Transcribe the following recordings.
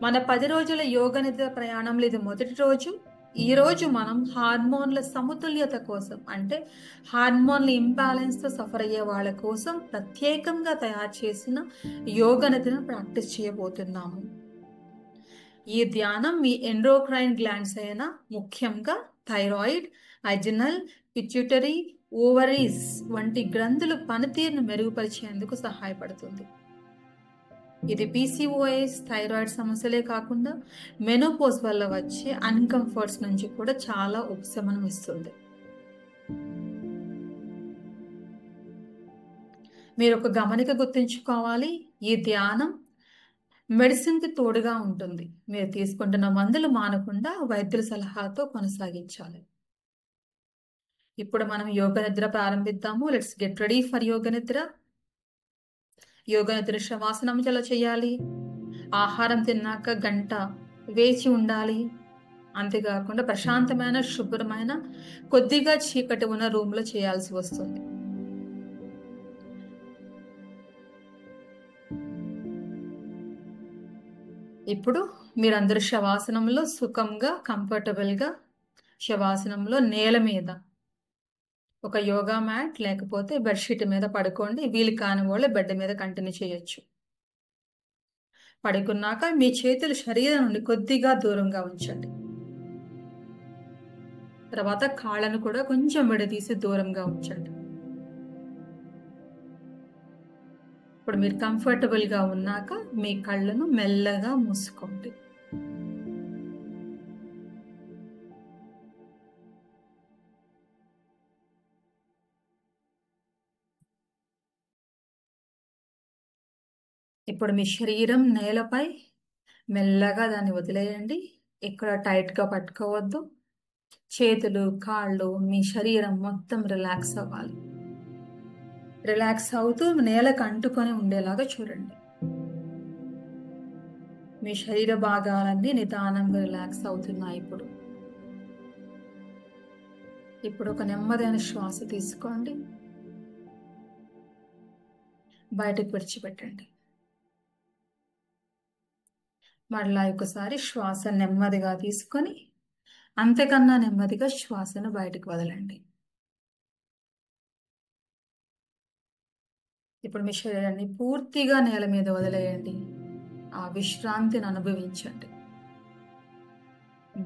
మన 10 రోజుల యోగ నిద్ర ప్రయాణంలో ఇది మొదటి రోజు. ఈ రోజు మనం హార్మోన్ల సమతుల్యత కోసం, అంటే హార్మోన్ల ఇంబ్యాలెన్స్తో సఫర్ అయ్యే వాళ్ళ కోసం ప్రత్యేకంగా తయారు చేసిన యోగ నిద్రను ప్రాక్టీస్ చేయబోతున్నాము. ఈ ధ్యానం మీ ఎండోక్రైన్ గ్లాండ్స్ అయిన ముఖ్యంగా థైరాయిడ్, అడ్రినల్, పిట్యూటరీ, ఓవరీస్ వంటి గ్రంథుల పనితీరును మెరుగుపరిచేందుకు సహాయపడుతుంది. ఇది పీసీఓఎస్, థైరాయిడ్ సమస్యలే కాకుండా మెనోపోజ్ వల్ల వచ్చే అన్కంఫర్ట్స్ నుంచి కూడా చాలా ఉపశమనం ఇస్తుంది. మీరు ఒక గమనిక గుర్తుంచుకోవాలి, ఈ ధ్యానం మెడిసిన్కి తోడుగా ఉంటుంది. మీరు తీసుకుంటున్న మందులు మానకుండా వైద్యుల సలహాతో కొనసాగించాలి. ఇప్పుడు మనం యోగ నిద్ర ప్రారంభిద్దాము. లెట్స్ గెట్ రెడీ ఫర్ యోగ నిద్ర. యోగ నిద్ర శవాసనం ఎలా చేయాలి? ఆహారం తిన్నాక గంట వేచి ఉండాలి. అంతేకాకుండా ప్రశాంతమైన, శుభ్రమైన, కొద్దిగా చీకటి ఉన్న రూమ్లో చేయాల్సి వస్తుంది. ఇప్పుడు మీరందరూ శవాసనంలో సుఖంగా, కంఫర్టబుల్గా శవాసనంలో నేల మీద ఒక యోగా మ్యాట్ లేకపోతే బెడ్షీట్ మీద పడుకోండి. వీలు కాని వాళ్ళు బెడ్ మీద కంటిన్యూ చేయొచ్చు. పడుకున్నాక మీ చేతులు శరీరం నుండి కొద్దిగా దూరంగా ఉంచండి. తర్వాత కాళ్ళను కూడా కొంచెం విడదీసి దూరంగా ఉంచండి. ఇప్పుడు మీరు కంఫర్టబుల్గా ఉన్నాక మీ కళ్ళను మెల్లగా మూసుకోండి. ఇప్పుడు మీ శరీరం నేలపై మెల్లగా దాన్ని వదిలేయండి. ఇక్కడ టైట్గా పట్టుకోవద్దు. చేతులు, కాళ్ళు, మీ శరీరం మొత్తం రిలాక్స్ అవ్వాలి. రిలాక్స్ అవుతూ నేలకు అంటుకొని ఉండేలాగా చూడండి. మీ శరీర భాగాలన్నీ నిదానంగా రిలాక్స్ అవుతున్నాయి. ఇప్పుడు ఒక నెమ్మదైన శ్వాస తీసుకోండి, బయటకు విడిచిపెట్టండి. మరలా ఒకసారి శ్వాస నెమ్మదిగా తీసుకొని అంతకన్నా నెమ్మదిగా శ్వాసను బయటకు వదలండి. ఇప్పుడు మీ శరీరాన్ని పూర్తిగా నేల మీద వదిలేయండి. ఆ విశ్రాంతిని అనుభవించండి.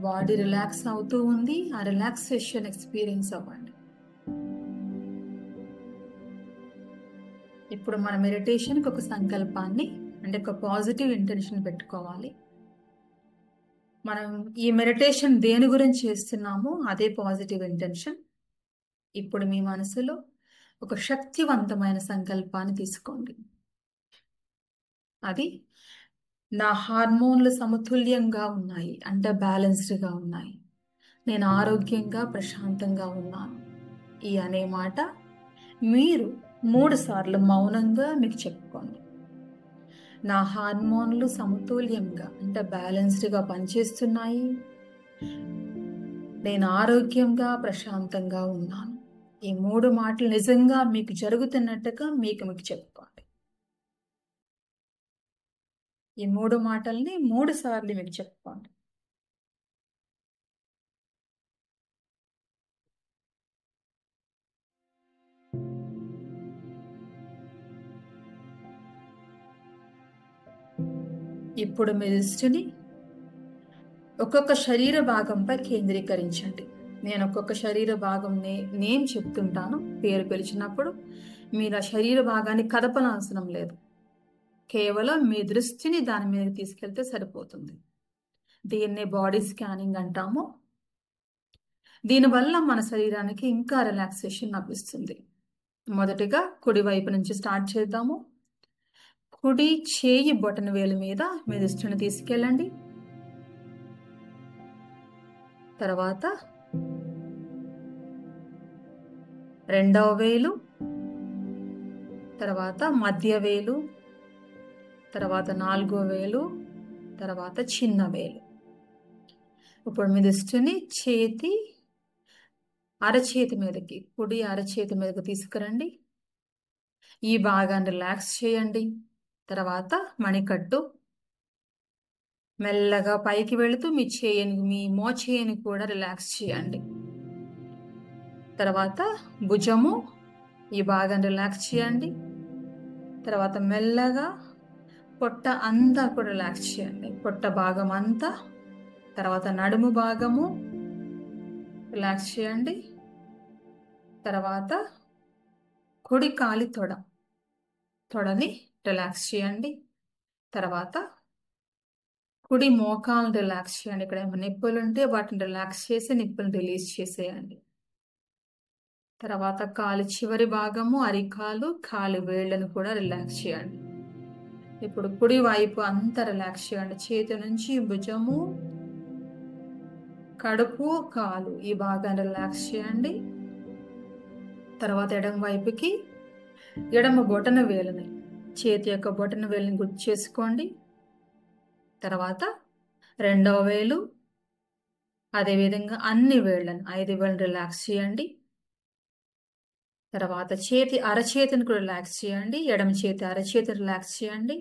బాడీ రిలాక్స్ అవుతూ ఉంది. ఆ రిలాక్సేషన్ ఎక్స్పీరియన్స్ అవ్వండి. ఇప్పుడు మన మెడిటేషన్కి ఒక సంకల్పాన్ని, అంటే ఒక పాజిటివ్ ఇంటెన్షన్ పెట్టుకోవాలి. మనం ఈ మెడిటేషన్ దేని గురించి చేస్తున్నామో అదే పాజిటివ్ ఇంటెన్షన్. ఇప్పుడు మీ మనసులో ఒక శక్తివంతమైన సంకల్పాన్ని తీసుకోండి. అది నా హార్మోన్లు సమతుల్యంగా ఉన్నాయి, అంటే బ్యాలెన్స్డ్గా ఉన్నాయి. నేను ఆరోగ్యంగా, ప్రశాంతంగా ఉన్నాను. ఈ అనే మాట మీరు 3 సార్లు మౌనంగా మీకు చెప్పుకోండి. నా హార్మోన్లు సమతుల్యంగా, అంటే బ్యాలెన్స్డ్గా పనిచేస్తున్నాయి. నేను ఆరోగ్యంగా, ప్రశాంతంగా ఉన్నాను. ఈ 3 మాటలు నిజంగా మీకు జరుగుతున్నట్టుగా మీకు చెప్పుకోండి. ఈ 3 మాటల్ని 3 సార్లు మీకు చెప్పుకోండి. ఇప్పుడు మీ దృష్టిని ఒక్కొక్క శరీర భాగంపై కేంద్రీకరించండి. నేను ఒక్కొక్క శరీర భాగం నేమ్ చెప్తుంటాను. పేరు పిలిచినప్పుడు మీరు ఆ శరీర భాగాన్ని కదపనవసరం లేదు. కేవలం మీ దృష్టిని దాని మీద తీసుకెళ్తే సరిపోతుంది. దీన్నే బాడీ స్కానింగ్ అంటాము. దీనివల్ల మన శరీరానికి ఇంకా రిలాక్సేషన్ లభిస్తుంది. మొదటిగా కుడి వైపు నుంచి స్టార్ట్ చేద్దాము. కుడి చేయి బొటన వేలు మీద మీ దృష్టిని తీసుకెళ్ళండి. తర్వాత రెండవ వేలు, తర్వాత మధ్య వేలు, తర్వాత 4వ వేలు, తర్వాత చిన్న వేలు. ఇప్పుడు మీ దృష్టిని అరచేతి మీదకి, కుడి అరచేతి మీదకి తీసుకురండి. ఈ భాగాన్ని రిలాక్స్ చేయండి. తర్వాత మణికట్టు, మెల్లగా పైకి వెళుతూ మీ మోచేయిని కూడా రిలాక్స్ చేయండి. తర్వాత భుజము, ఈ భాగం రిలాక్స్ చేయండి. తర్వాత మెల్లగా పొట్ట అంతా కూడా రిలాక్స్ చేయండి, పొట్ట భాగం అంతా. తర్వాత నడుము భాగము రిలాక్స్ చేయండి. తర్వాత కుడి కాలి తొడని రిలాక్స్ చేయండి. తర్వాత కుడి మోకాలను రిలాక్స్ చేయండి. ఇక్కడ ఏమైనా నిప్పులు ఉంటే వాటిని రిలాక్స్ చేసి నిప్పులను రిలీజ్ చేసేయండి. తర్వాత కాలి చివరి భాగము, అరికాలు, కాలి వేళ్లను కూడా రిలాక్స్ చేయండి. ఇప్పుడు కుడి వైపు అంతా రిలాక్స్ చేయండి. చేతి నుంచి భుజము, కడుపు, కాలు ఈ భాగాన్ని రిలాక్స్ చేయండి. తర్వాత ఎడమ వైపుకి ఎడమ బొటన వేలుని, చేతి యొక్క బొటన వేలుని గుర్తు చేసుకోండి. తర్వాత రెండవ వేలు, అదేవిధంగా అన్ని వేళ్లను 5 వేలను రిలాక్స్ చేయండి. తర్వాత అరచేతిని కూడా రిలాక్స్ చేయండి. ఎడమ చేతి అరచేతి రిలాక్స్ చేయండి.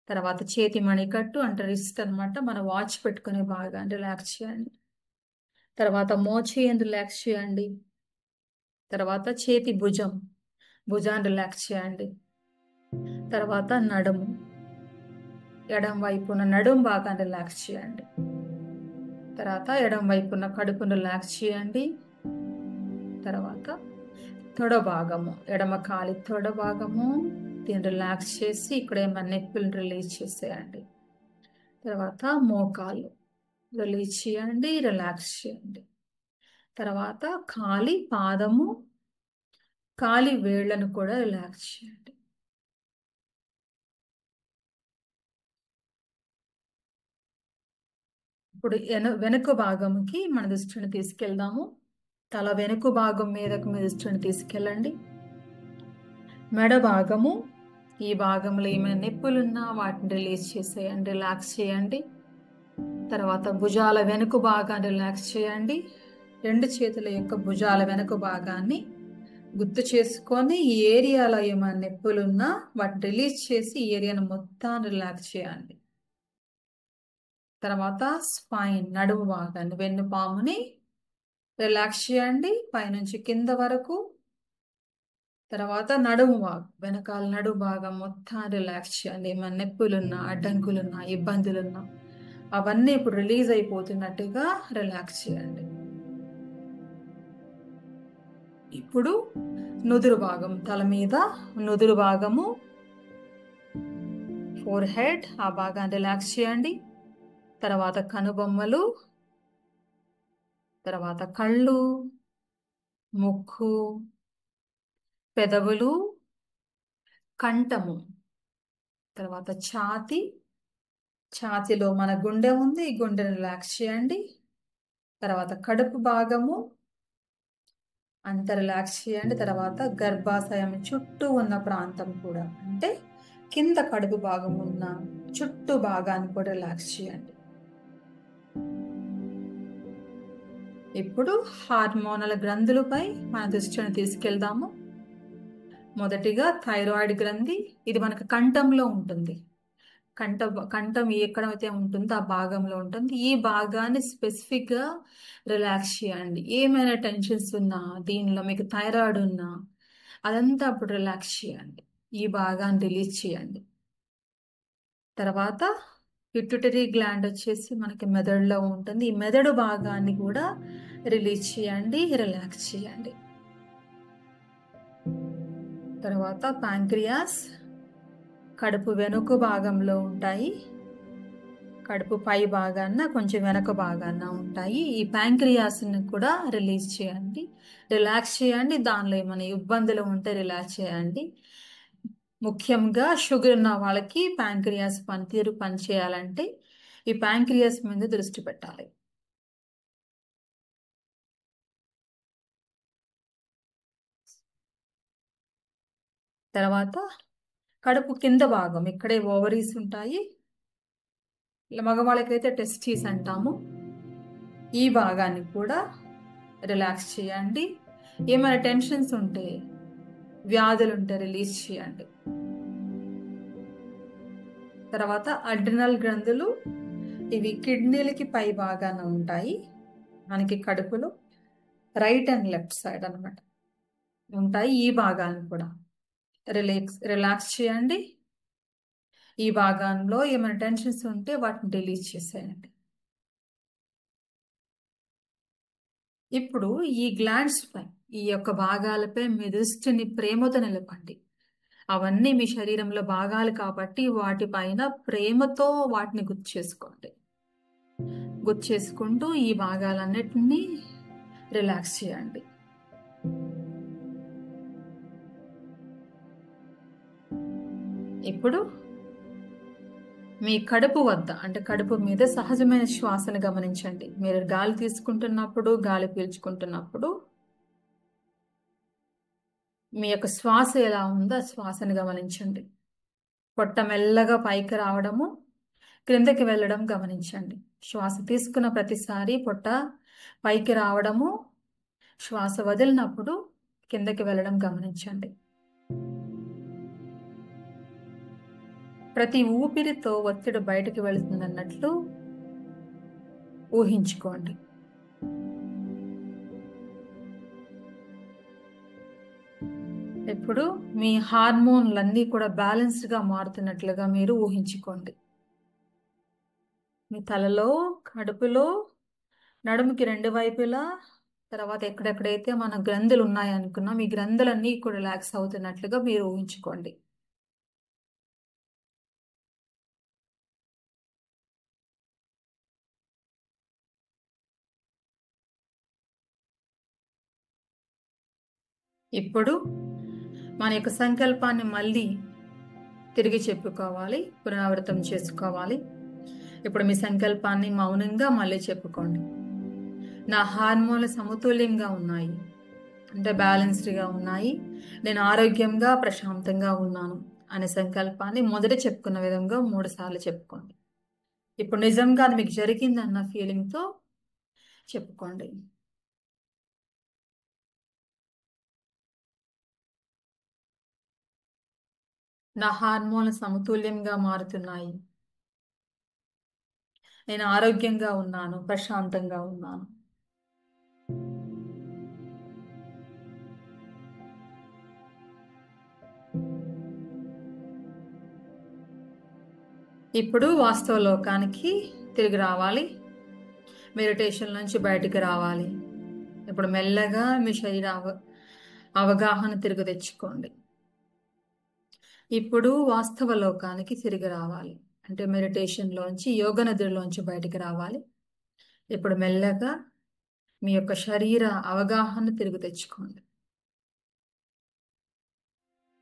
తర్వాత చేతి మణికట్టు అంటే రిస్ట్ అనమాట, మన వాచ్ పెట్టుకునే భాగాన్ని రిలాక్స్ చేయండి. తర్వాత మోచేయిని రిలాక్స్ చేయండి. తర్వాత చేతి భుజాన్ని రిలాక్స్ చేయండి. తర్వాత నడుము, ఎడం వైపున నడుము భాగాన్ని రిలాక్స్ చేయండి. తర్వాత ఎడం వైపున కడుపును రిలాక్స్ చేయండి. తర్వాత తొడ భాగము, ఎడమ కాలి తొడ భాగము దీన్ని రిలాక్స్ చేసి ఇక్కడ ఏమైనా నొప్పులను రిలీజ్ చేసేయండి. తర్వాత మోకాలు రిలీజ్ చేయండి, రిలాక్స్ చేయండి. తర్వాత కాలి పాదము, కాలి వేళ్లను కూడా రిలాక్స్ చేయండి. ఇప్పుడు వెనుక భాగంకి మన దృష్టిని తీసుకెళ్దాము. తల వెనుక భాగం మీదకు మీ దృష్టిని తీసుకెళ్ళండి. మెడ భాగము, ఈ భాగంలో ఏమైనా నొప్పులున్నా వాటిని రిలీజ్ చేసేయండి, రిలాక్స్ చేయండి. తర్వాత భుజాల వెనుక భాగాన్ని రిలాక్స్ చేయండి. 2 చేతుల యొక్క భుజాల వెనుక భాగాన్ని గుర్తు చేసుకొని ఈ ఏరియాలో ఏమైనా నొప్పులున్నా వాటిని రిలీజ్ చేసి ఈ ఏరియాను మొత్తాన్ని రిలాక్స్ చేయండి. తర్వాత స్పైన్, నడుము భాగాన్ని, వెన్నుపాముని రిలాక్స్ చేయండి పైనుంచి కింద వరకు. తర్వాత వెనకాల నడుము భాగం మొత్తం రిలాక్స్ చేయండి. ఏమైనా నొప్పులున్నా, అడ్డంకులున్నా, ఇబ్బందులున్నా అవన్నీ ఇప్పుడు రిలీజ్ అయిపోతున్నట్టుగా రిలాక్స్ చేయండి. ఇప్పుడు నుదురు భాగం, తల మీద నుదురు భాగము, ఫోర్ హెడ్ ఆ భాగాన్ని రిలాక్స్ చేయండి. తర్వాత కనుబొమ్మలు, తర్వాత కళ్ళు, ముక్కు, పెదవులు, కంఠము, తర్వాత ఛాతీలో మన గుండె ఉంది, ఈ గుండెని రిలాక్స్ చేయండి. తర్వాత కడుపు భాగము అంత రిలాక్స్ చేయండి. తర్వాత గర్భాశయం చుట్టూ ఉన్న ప్రాంతం కూడా, అంటే కింద కడుపు భాగం ఉన్న చుట్టూ భాగాన్ని కూడా రిలాక్స్ చేయండి. ఇప్పుడు హార్మోనల్ గ్రంథులపై మన దృష్టిని తీసుకెళ్దాము. మొదటిగా థైరాయిడ్ గ్రంథి, ఇది మనకు కంఠంలో ఉంటుంది. కంఠం ఎక్కడైతే ఉంటుందో ఆ భాగంలో ఉంటుంది. ఈ భాగాన్ని స్పెసిఫిక్గా రిలాక్స్ చేయండి. ఏమైనా టెన్షన్స్ ఉన్నా, దీనిలో మీకు థైరాయిడ్ ఉన్నా అదంతా అప్పుడు రిలాక్స్ చేయండి. ఈ భాగాన్ని రిలీజ్ చేయండి. తర్వాత పిట్యూటరీ గ్లాండ్ వచ్చేసి మనకి మెదడులో ఉంటుంది. ఈ మెదడు భాగాన్ని కూడా రిలీజ్ చేయండి, రిలాక్స్ చేయండి. తర్వాత ప్యాంక్రియాస్, కడుపు వెనుక భాగంలో ఉంటాయి. కడుపు పై భాగాన కొంచెం వెనక భాగాన ఉంటాయి. ఈ ప్యాంక్రియాస్ని కూడా రిలీజ్ చేయండి, రిలాక్స్ చేయండి. దానిలో ఏమైనా ఇబ్బందులు ఉంటే రిలాక్స్ చేయండి. ముఖ్యంగా షుగర్ ఉన్న వాళ్ళకి ప్యాంక్రియాస్ పనితీరు పనిచేయాలంటే ఈ ప్యాంక్రియాస్ మీద దృష్టి పెట్టాలి. తర్వాత కడుపు కింద భాగం, ఇక్కడే ఓవరీస్ ఉంటాయి. మగవాళ్ళకైతే టెస్టీస్ అంటాము. ఈ భాగాన్ని కూడా రిలాక్స్ చేయండి. ఏమైనా టెన్షన్స్ ఉంటే, వ్యాధులు ఉంటే రిలీజ్ చేయండి. తర్వాత అడ్రినల్ గ్రంథులు, ఇవి కిడ్నీలకి పై భాగాన ఉంటాయి. మనకి కడుపులో రైట్ అండ్ లెఫ్ట్ సైడ్ అన్నమాట ఉంటాయి. ఈ భాగాన్ని కూడా రిలాక్స్ చేయండి. ఈ భాగంలో ఏమైనా టెన్షన్స్ ఉంటే వాటిని రిలీజ్ చేసేయండి. ఇప్పుడు ఈ గ్లాండ్స్ పై, ఈ యొక్క భాగాలపై మీ దృష్టిని ప్రేమతో నిలపండి. అవన్నీ మీ శరీరంలో భాగాలు కాబట్టి వాటిపైన ప్రేమతో వాటిని గుర్తు చేసుకోండి. గుర్తు చేసుకుంటూ ఈ భాగాలన్నిటినీ రిలాక్స్ చేయండి. ఇప్పుడు మీ కడుపు వద్ద, అంటే కడుపు మీద సహజమైన శ్వాసను గమనించండి. మీరు గాలి తీసుకుంటున్నప్పుడు, గాలి పీల్చుకుంటున్నప్పుడు మీ యొక్క శ్వాస ఎలా ఉందో ఆ శ్వాసను గమనించండి. పొట్ట మెల్లగా పైకి రావడము, క్రిందకి వెళ్ళడం గమనించండి. శ్వాస తీసుకున్న ప్రతిసారి పొట్ట పైకి రావడము, శ్వాస వదిలినప్పుడు కిందకి వెళ్ళడం గమనించండి. ప్రతి ఊపిరితో ఒత్తిడి బయటకు వెళుతుందన్నట్లు ఊహించుకోండి. ఇప్పుడు మీ హార్మోన్లన్నీ కూడా బ్యాలెన్స్డ్గా మారుతున్నట్లుగా మీరు ఊహించుకోండి. మీ తలలో, కడుపులో, నడుముకి రెండు వైపులా, తర్వాత ఎక్కడెక్కడైతే మన గ్రంథులు ఉన్నాయనుకున్నాం, ఈ గ్రంథులన్నీ కూడా రిలాక్స్ అవుతున్నట్లుగా మీరు ఊహించుకోండి. ఇప్పుడు మన యొక్క సంకల్పాన్ని మళ్ళీ తిరిగి చెప్పుకోవాలి, పునరావృతం చేసుకోవాలి. ఇప్పుడు మీ సంకల్పాన్ని మౌనంగా మళ్ళీ చెప్పుకోండి. నా హార్మోన్లు సమతుల్యంగా ఉన్నాయి, అంటే బ్యాలెన్స్డ్గా ఉన్నాయి. నేను ఆరోగ్యంగా, ప్రశాంతంగా ఉన్నాను అనే సంకల్పాన్ని మొదట చెప్పుకున్న విధంగా 3 సార్లు చెప్పుకోండి. ఇప్పుడు నిజంగా అది మీకు జరిగిందన్న ఫీలింగ్తో చెప్పుకోండి. నా హార్మోన్లు సమతుల్యంగా మారుతున్నాయి, నేను ఆరోగ్యంగా ఉన్నాను, ప్రశాంతంగా ఉన్నాను. ఇప్పుడు వాస్తవ లోకానికి తిరిగి రావాలి. మెడిటేషన్ నుంచి బయటికి రావాలి. ఇప్పుడు మెల్లగా మీ శరీర అవగాహన తిరిగి తెచ్చుకోండి. ఇప్పుడు వాస్తవ లోకానికి తిరిగి రావాలి, అంటే మెడిటేషన్లోంచి, యోగ నిద్రలోంచి బయటికి రావాలి. ఇప్పుడు మెల్లగా మీ యొక్క శరీర అవగాహన తిరిగి తెచ్చుకోండి.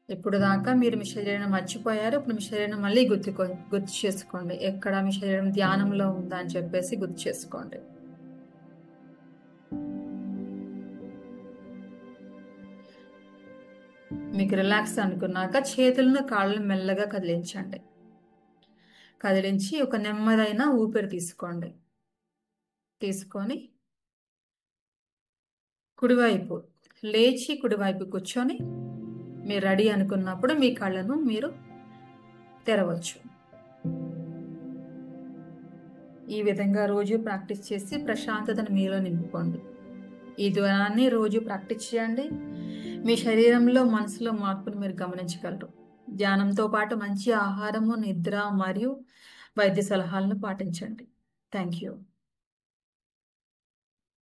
ఇప్పుడు దాకా మీరు మీ శరీరం మర్చిపోయారు. ఇప్పుడు మీ శరీరం మళ్ళీ గుర్తు చేసుకోండి. ఎక్కడ మీ శరీరం ధ్యానంలో ఉందా అని చెప్పేసి గుర్తు చేసుకోండి. మీకు రిలాక్స్ అనుకున్నాక చేతులను, కాళ్ళను మెల్లగా కదిలించండి. కదిలించి ఒక నెమ్మదైన ఊపిరి తీసుకోండి. తీసుకొని కుడివైపు లేచి, కుడివైపు కూర్చొని మీరు రెడీ అనుకున్నప్పుడు మీ కళ్ళను మీరు తెరవచ్చు. ఈ విధంగా రోజు ప్రాక్టీస్ చేసి ప్రశాంతతను మీలో నింపుకోండి. ఈ ధ్యానాన్ని రోజు ప్రాక్టీస్ చేయండి. మీ శరీరంలో, మనసులో మార్పును మీరు గమనించగలరు. ధ్యానంతో పాటు మంచి ఆహారము, నిద్ర మరియు వైద్య సలహాలను పాటించండి. Thank you.